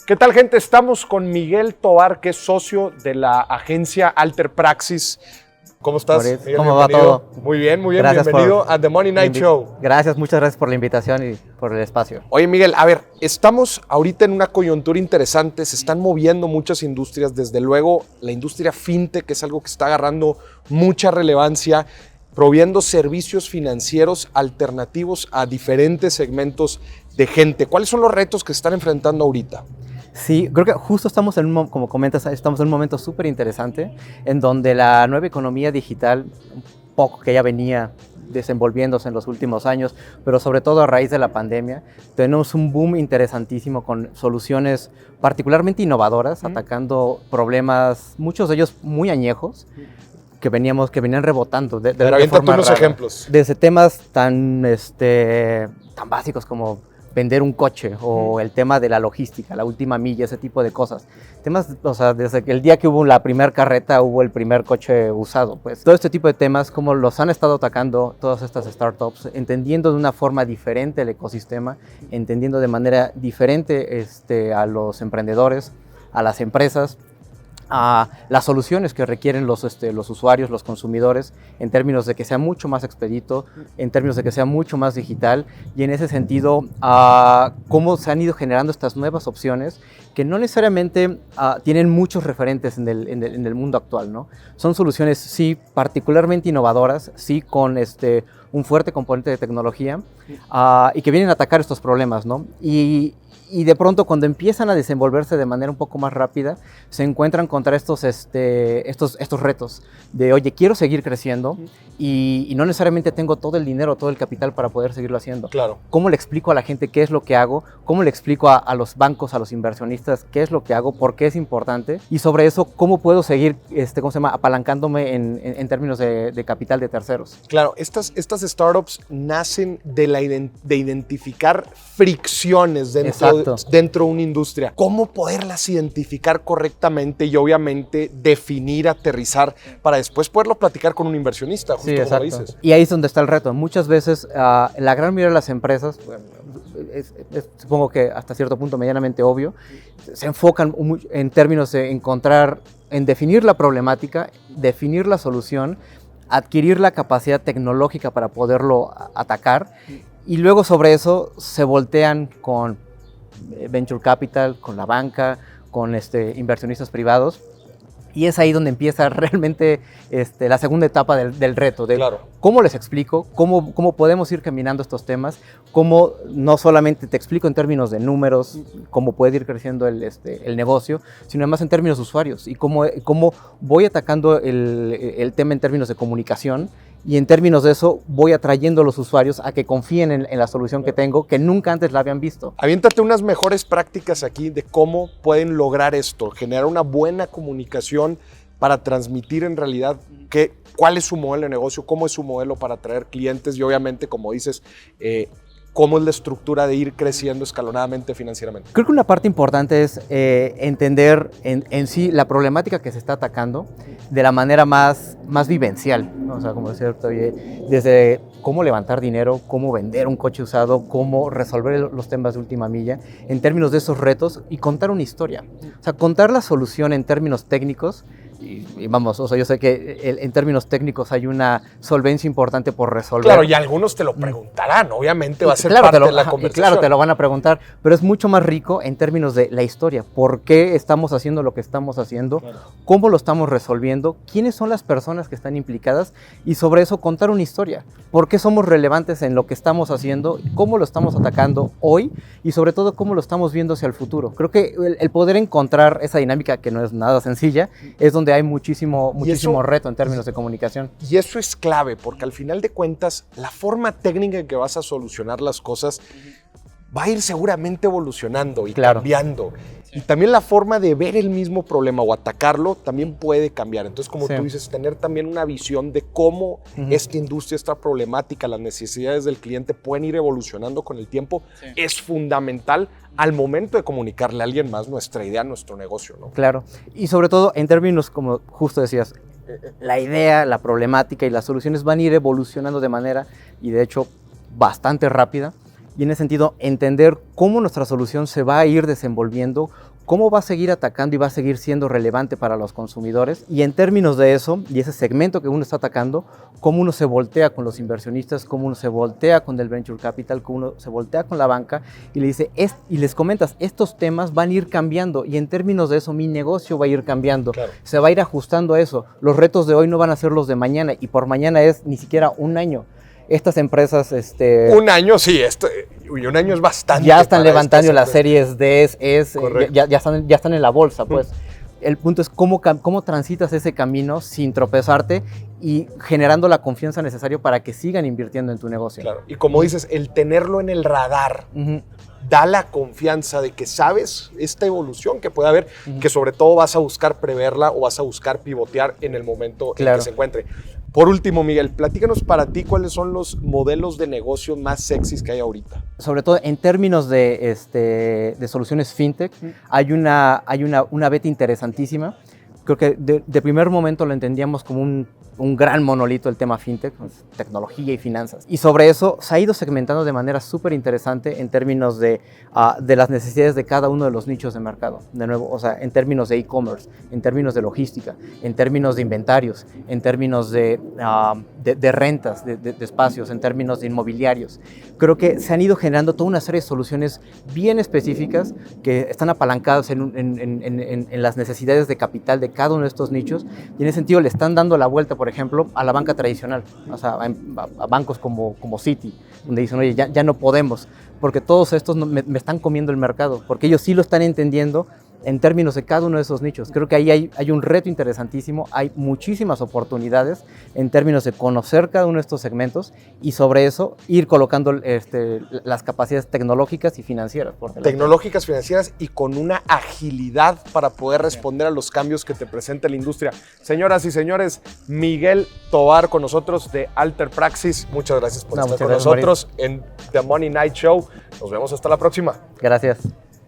¿Qué tal, gente? Estamos con Miguel Tovar, que es socio de la agencia Alter Praxis. ¿Cómo estás, Miguel? ¿Cómo va todo? Muy bien, muy bien. Gracias. Bienvenido a The Money Night Show. Gracias, muchas gracias por la invitación y por el espacio. Oye, Miguel, a ver, estamos ahorita en una coyuntura interesante, se están moviendo muchas industrias, desde luego la industria fintech, que es algo que está agarrando mucha relevancia, proviendo servicios financieros alternativos a diferentes segmentos de gente. ¿Cuáles son los retos que se están enfrentando ahorita? Sí, creo que justo estamos como comentas, estamos en un momento súper interesante en donde la nueva economía digital, un poco que ya venía desenvolviéndose en los últimos años, pero sobre todo a raíz de la pandemia, tenemos un boom interesantísimo con soluciones particularmente innovadoras, atacando problemas, muchos de ellos muy añejos, que venían rebotando de forma unos rara. Ejemplos. Desde temas tan básicos como vender un coche o el tema de la logística, la última milla, ese tipo de cosas. Temas, o sea, desde el día que hubo la primera carreta, hubo el primer coche usado, pues. Todo este tipo de temas, como los han estado atacando todas estas startups, entendiendo de una forma diferente el ecosistema, entendiendo de manera diferente a los emprendedores, a las empresas, a las soluciones que requieren los usuarios, los consumidores, en términos de que sea mucho más expedito, en términos de que sea mucho más digital, y en ese sentido, cómo se han ido generando estas nuevas opciones que no necesariamente tienen muchos referentes en el mundo actual, ¿no? Son soluciones, sí, particularmente innovadoras, sí, con un fuerte componente de tecnología, y que vienen a atacar estos problemas, ¿no? Y de pronto, cuando empiezan a desenvolverse de manera un poco más rápida, se encuentran contra estos retos de, oye, quiero seguir creciendo y no necesariamente tengo todo el dinero, todo el capital para poder seguirlo haciendo. Claro. ¿Cómo le explico a la gente qué es lo que hago? ¿Cómo le explico a los bancos, a los inversionistas qué es lo que hago? ¿Por qué es importante? Y sobre eso, ¿cómo puedo seguir apalancándome en términos de capital de terceros? Claro, estas startups nacen de identificar fricciones dentro de una industria. ¿Cómo poderlas identificar correctamente y obviamente definir, aterrizar para después poderlo platicar con un inversionista? Justo Sí, como dices. Y ahí es donde está el reto. Muchas veces la gran mayoría de las empresas, supongo que hasta cierto punto medianamente obvio, se enfocan en términos de en definir la problemática, definir la solución, adquirir la capacidad tecnológica para poderlo atacar, y luego sobre eso se voltean con venture capital, con la banca, con inversionistas privados. Y es ahí donde empieza realmente la segunda etapa del reto, de claro. Cómo les explico, cómo podemos ir caminando estos temas, cómo no solamente te explico en términos de números, cómo puede ir creciendo el negocio, sino además en términos de usuarios y cómo voy atacando el tema en términos de comunicación. Y en términos de eso, voy atrayendo a los usuarios a que confíen en la solución que tengo, que nunca antes la habían visto. Aviéntate unas mejores prácticas aquí de cómo pueden lograr esto, generar una buena comunicación para transmitir en realidad cuál es su modelo de negocio, cómo es su modelo para atraer clientes y obviamente, como dices, cómo es la estructura de ir creciendo escalonadamente financieramente. Creo que una parte importante es entender en sí la problemática que se está atacando de la manera más vivencial, ¿no? O sea, como decía, desde cómo levantar dinero, cómo vender un coche usado, cómo resolver los temas de última milla, en términos de esos retos y contar una historia. O sea, contar la solución en términos técnicos. Y vamos, o sea, yo sé que en términos técnicos hay una solvencia importante por resolver. Claro, y algunos te lo preguntarán, obviamente va a ser parte de la conversación. Claro, te lo van a preguntar, pero es mucho más rico en términos de la historia. ¿Por qué estamos haciendo lo que estamos haciendo? Claro. ¿Cómo lo estamos resolviendo? ¿Quiénes son las personas que están implicadas? Y sobre eso contar una historia. ¿Por qué somos relevantes en lo que estamos haciendo? ¿Cómo lo estamos atacando hoy? Y sobre todo, ¿cómo lo estamos viendo hacia el futuro? Creo que el poder encontrar esa dinámica, que no es nada sencilla, es donde hay muchísimo reto en términos de comunicación. Y eso es clave, porque al final de cuentas, la forma técnica en que vas a solucionar las cosas va a ir seguramente evolucionando y cambiando. Y también la forma de ver el mismo problema o atacarlo también puede cambiar. Entonces, como tú dices, tener también una visión de cómo esta industria, esta problemática, las necesidades del cliente pueden ir evolucionando con el tiempo, es fundamental al momento de comunicarle a alguien más nuestra idea, nuestro negocio, ¿no? Claro. Y sobre todo en términos, como justo decías, la idea, la problemática y las soluciones van a ir evolucionando de manera, y de hecho, bastante rápida. Y en ese sentido, entender cómo nuestra solución se va a ir desenvolviendo, cómo va a seguir atacando y va a seguir siendo relevante para los consumidores. Y en términos de eso, y ese segmento que uno está atacando, cómo uno se voltea con los inversionistas, cómo uno se voltea con el venture capital, cómo uno se voltea con la banca y le dice, y les comentas, estos temas van a ir cambiando y en términos de eso mi negocio va a ir cambiando, claro. Se va a ir ajustando a eso. Los retos de hoy no van a ser los de mañana y por mañana es ni siquiera un año. Estas empresas... Un año, sí, un año es bastante. Ya están levantando las series D, ya están en la bolsa, pues. El punto es cómo transitas ese camino sin tropezarte y generando la confianza necesaria para que sigan invirtiendo en tu negocio. Claro, y como dices, el tenerlo en el radar da la confianza de que sabes esta evolución que puede haber, que sobre todo vas a buscar preverla o vas a buscar pivotear en el momento en que se encuentre. Por último, Miguel, platícanos para ti cuáles son los modelos de negocio más sexys que hay ahorita. Sobre todo en términos de soluciones fintech, hay una beta interesantísima. Creo que de primer momento lo entendíamos como un gran monolito el tema fintech, tecnología y finanzas. Y sobre eso se ha ido segmentando de manera súper interesante en términos de las necesidades de cada uno de los nichos de mercado. De nuevo, o sea, en términos de e-commerce, en términos de logística, en términos de inventarios, en términos de rentas de espacios, en términos de inmobiliarios. Creo que se han ido generando toda una serie de soluciones bien específicas que están apalancadas en las necesidades de capital de cada uno de estos nichos y en ese sentido le están dando la vuelta, por ejemplo, a la banca tradicional, o sea, a bancos como Citi, donde dicen, oye, ya no podemos, porque todos estos me están comiendo el mercado, porque ellos sí lo están entendiendo en términos de cada uno de esos nichos. Creo que ahí hay un reto interesantísimo, hay muchísimas oportunidades en términos de conocer cada uno de estos segmentos y sobre eso ir colocando las capacidades tecnológicas y financieras. Tecnológicas, financieras y con una agilidad para poder responder a los cambios que te presenta la industria. Señoras y señores, Miguel Tovar con nosotros de Alter Praxis. Muchas gracias por estar con nosotros en The Money Night Show. Nos vemos hasta la próxima. Gracias.